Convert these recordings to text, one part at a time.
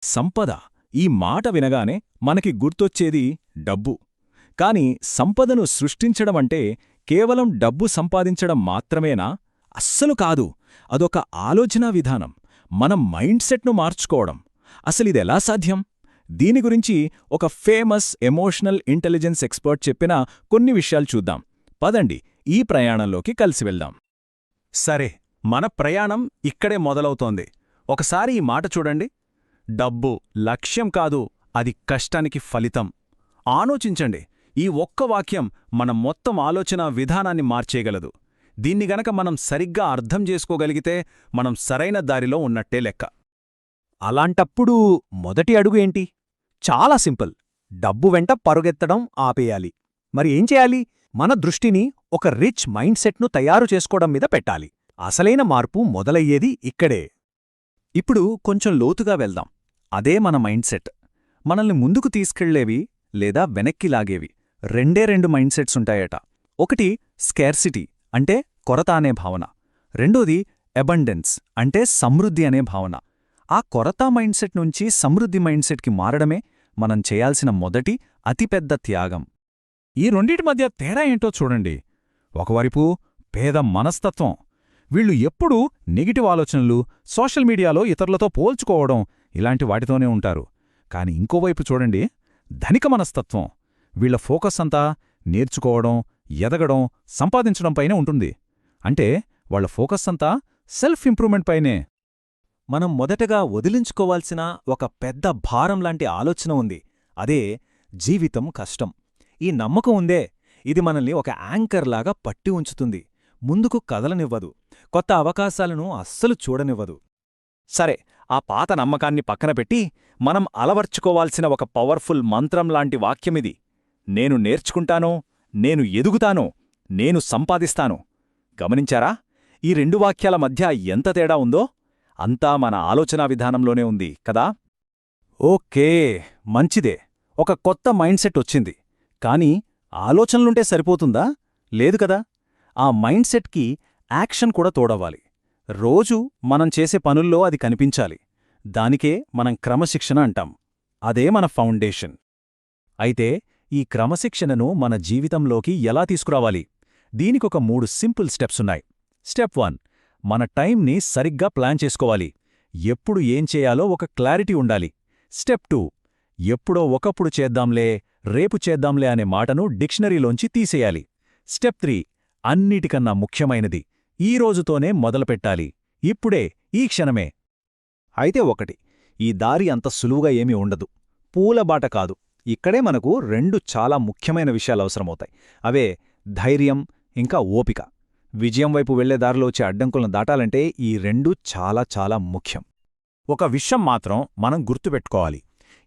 సంపద ఈ మాట వినగానే మనకి గుర్తొచ్చేది డబ్బు. కాని సంపదను సృష్టించడమంటే కేవలం డబ్బు సంపాదించడం మాత్రమేనా? అస్సలు కాదు. అదొక ఆలోచనా విధానం, మనం మైండ్ సెట్ను మార్చుకోవడం. అసలిదెలా సాధ్యం? దీని గురించి ఒక ఫేమస్ ఎమోషనల్ ఇంటెలిజెన్స్ ఎక్స్పర్ట్ చెప్పిన కొన్ని విషయాలు చూద్దాం. పదండి, ఈ ప్రయాణంలోకి కలిసి వెళ్దాం. సరే, మన ప్రయాణం ఇక్కడే మొదలవుతోంది. ఒకసారి ఈ మాట చూడండి. డబ్బు లక్ష్యం కాదు, అది కష్టానికి ఫలితం. ఆలోచించండి, ఈ ఒక్క వాక్యం మన మొత్తం ఆలోచన విధానాన్ని మార్చేయగలదు. దీన్ని గనక మనం సరిగ్గా అర్థం చేసుకోగలిగితే మనం సరైన దారిలో ఉన్నట్టే లెక్క. అలాంటప్పుడు మొదటి అడుగు ఏంటి? చాలా సింపుల్. డబ్బు వెంట పరుగెత్తడం ఆపేయాలి. మరి ఏం చేయాలి? మన దృష్టిని ఒక రిచ్ మైండ్ సెట్ను తయారు చేసుకోవడం మీద పెట్టాలి. అసలైన మార్పు మొదలయ్యేది ఇక్కడే. ఇప్పుడు కొంచెం లోతుగా వెళ్దాం. అదే మన మైండ్ సెట్. మనల్ని ముందుకు తీసుకెళ్లేవి లేదా వెనక్కి లాగేవి రెండు మైండ్ సెట్స్ ఉంటాయట. ఒకటి స్కేర్సిటీ అంటే కొరత అనే భావన. రెండోది అబండెన్స్ అంటే సమృద్ధి అనే భావన. ఆ కొరత మైండ్ సెట్ నుంచి సమృద్ధి మైండ్ సెట్కి మారడమే మనం చేయాల్సిన మొదటి అతిపెద్ద త్యాగం. ఈ రెండిటి మధ్య తేడా ఏంటో చూడండి. ఒకవైపు పేద మనస్తత్వం, వీళ్ళు ఎప్పుడూ నెగిటివ్ ఆలోచనలు, సోషల్ మీడియాలో ఇతరులతో పోల్చుకోవడం ఇలాంటి వాటితోనే ఉంటారు. కాని ఇంకోవైపు చూడండి, ధనిక మనస్తత్వం, వీళ్ల ఫోకస్ అంతా నేర్చుకోవడం, ఎదగడం, సంపాదించడంపైనే ఉంటుంది. అంటే వాళ్ల ఫోకస్ అంతా సెల్ఫ్ ఇంప్రూవ్మెంట్ పైనే. మనం మొదటగా వదిలించుకోవాల్సిన ఒక పెద్ద భారంలాంటి ఆలోచన ఉంది. అదే జీవితం కష్టం. ఈ నమ్మకం ఉందే, ఇది మనల్ని ఒక యాంకర్లాగా పట్టి ఉంచుతుంది. ముందుకు కదలనివ్వదు, కొత్త అవకాశాలను అస్సలు చూడనివ్వదు. సరే, ఆ పాత నమ్మకాన్ని పక్కన పెట్టి మనం అలవర్చుకోవాల్సిన ఒక పవర్ఫుల్ మంత్రంలాంటి వాక్యమిది. నేను నేర్చుకుంటాను, నేను ఎదుగుతాను, నేను సంపాదిస్తాను. గమనించారా? ఈ రెండు వాక్యాల మధ్య ఎంత తేడా ఉందో? అంతా మన ఆలోచనా విధానంలోనే ఉంది కదా. ఓకే, మంచిదే. ఒక కొత్త మైండ్ సెట్ వచ్చింది. కానీ ఆలోచనలుంటే సరిపోతుందా? లేదు కదా. ఆ మైండ్ సెట్కి యాక్షన్ కూడా తోడవ్వాలి. రోజూ మనం చేసే పనుల్లో అది కనిపించాలి. దానికే మనం క్రమశిక్షణ అంటాం. అదే మన ఫౌండేషన్. అయితే ఈ క్రమశిక్షణను మన జీవితంలోకి ఎలా తీసుకురావాలి? దీనికొక 3 సింపుల్ స్టెప్సున్నాయి. స్టెప్ 1, మన టైంని సరిగ్గా ప్లాన్ చేసుకోవాలి. ఎప్పుడు ఏం చేయాలో ఒక క్లారిటీ ఉండాలి. స్టెప్ 2, ఎప్పుడో ఒకప్పుడు చేద్దాంలే, రేపు చేద్దాంలే అనే మాటను డిక్షనరీలోంచి తీసేయాలి. స్టెప్ 3, అన్నిటికన్నా ముఖ్యమైనది, ఈ రోజుతోనే మొదలుపెట్టాలి. ఇప్పుడే, ఈ క్షణమే. అయితే ఒకటి, ఈ దారి అంత సులువుగా ఏమీ ఉండదు. పూలబాట కాదు. ఇక్కడే మనకు 2 చాలా ముఖ్యమైన విషయాలవసరమవుతాయి. అవే ధైర్యం, ఇంకా ఓపిక. విజయం వైపు వెళ్లే దారిలో వచ్చే అడ్డంకులను దాటాలంటే ఈ 2 చాలా చాలా ముఖ్యం. ఒక విషయం మాత్రం మనం గుర్తుపెట్టుకోవాలి.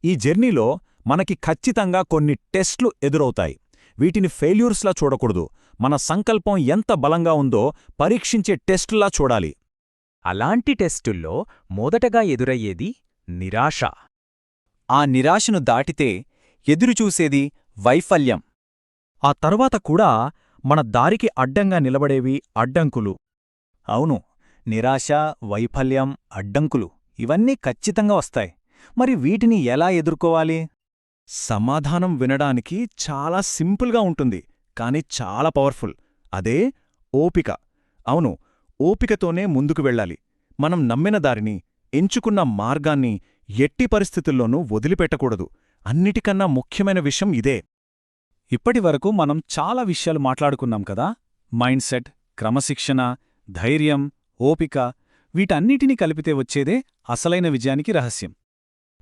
ఈ జర్నీలో మనకి ఖచ్చితంగా కొన్ని టెస్ట్లు ఎదురవుతాయి. వీటిని ఫెయిల్యూర్స్లా చూడకూడదు. మన సంకల్పం ఎంత బలంగా ఉందో పరీక్షించే టెస్టులా చూడాలి. అలాంటి టెస్టుల్లో మొదటగా ఎదురయ్యేది నిరాశ. ఆ నిరాశను దాటితే ఎదురుచూసేది వైఫల్యం. ఆ తర్వాత కూడా మన దారికి అడ్డంగా నిలబడేవి అడ్డంకులు. అవును, నిరాశ, వైఫల్యం, అడ్డంకులు ఇవన్నీ ఖచ్చితంగా వస్తాయి. మరి వీటిని ఎలా ఎదుర్కోవాలి? సమాధానం వినడానికి చాలా సింపుల్గా ఉంటుంది, కాని చాలా పవర్ఫుల్. అదే ఓపిక. అవును, ఓపికతోనే ముందుకు వెళ్ళాలి. మనం నమ్మిన దారిని, ఎంచుకున్న మార్గాన్ని ఎట్టి పరిస్థితుల్లోనూ వదిలిపెట్టకూడదు. అన్నిటికన్నా ముఖ్యమైన విషయం ఇదే. ఇప్పటివరకు మనం చాలా విషయాలు మాట్లాడుకున్నాం కదా. మైండ్ సెట్, క్రమశిక్షణ, ధైర్యం, ఓపిక, వీటన్నిటినీ కలిపితే వచ్చేదే అసలైన విజయానికి రహస్యం.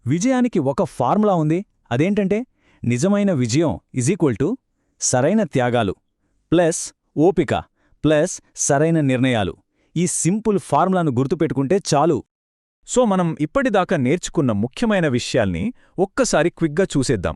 విజయానికి ఒక ఫార్ములా ఉంది. అదేంటంటే, నిజమైన విజయం = సరైన త్యాగాలు ప్లస్ ఓపిక ప్లస్ సరైన నిర్ణయాలు. ఈ సింపుల్ ఫార్ములాను గుర్తుపెట్టుకుంటే చాలు. సో మనం ఇప్పటిదాకా నేర్చుకున్న ముఖ్యమైన విషయాల్ని ఒక్కసారి క్విక్గా చూసేద్దాం.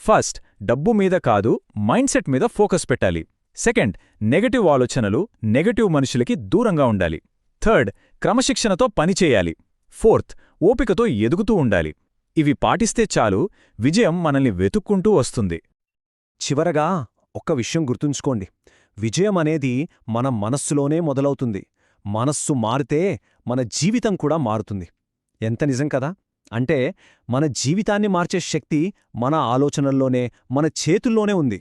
ఫస్ట్, డబ్బు మీద కాదు, మైండ్ సెట్ మీద ఫోకస్ పెట్టాలి. సెకండ్, నెగటివ్ ఆలోచనలు, నెగటివ్ మనుషులకి దూరంగా ఉండాలి. థర్డ్, క్రమశిక్షణతో పనిచేయాలి. ఫోర్త్, ఓపికతో ఎదుగుతూ ఉండాలి. ఇవి పాటిస్తే చాలు, విజయం మనల్ని వెతుక్కుంటూ వస్తుంది. చివరగా ఒక్క విషయం గుర్తుంచుకోండి. విజయం అనేది మన మనస్సులోనే మొదలవుతుంది. మనస్సు మారితే మన జీవితం కూడా మారుతుంది. ఎంత నిజం కదా. అంటే మన జీవితాన్ని మార్చే శక్తి మన ఆలోచనల్లోనే, మన చేతుల్లోనే ఉంది.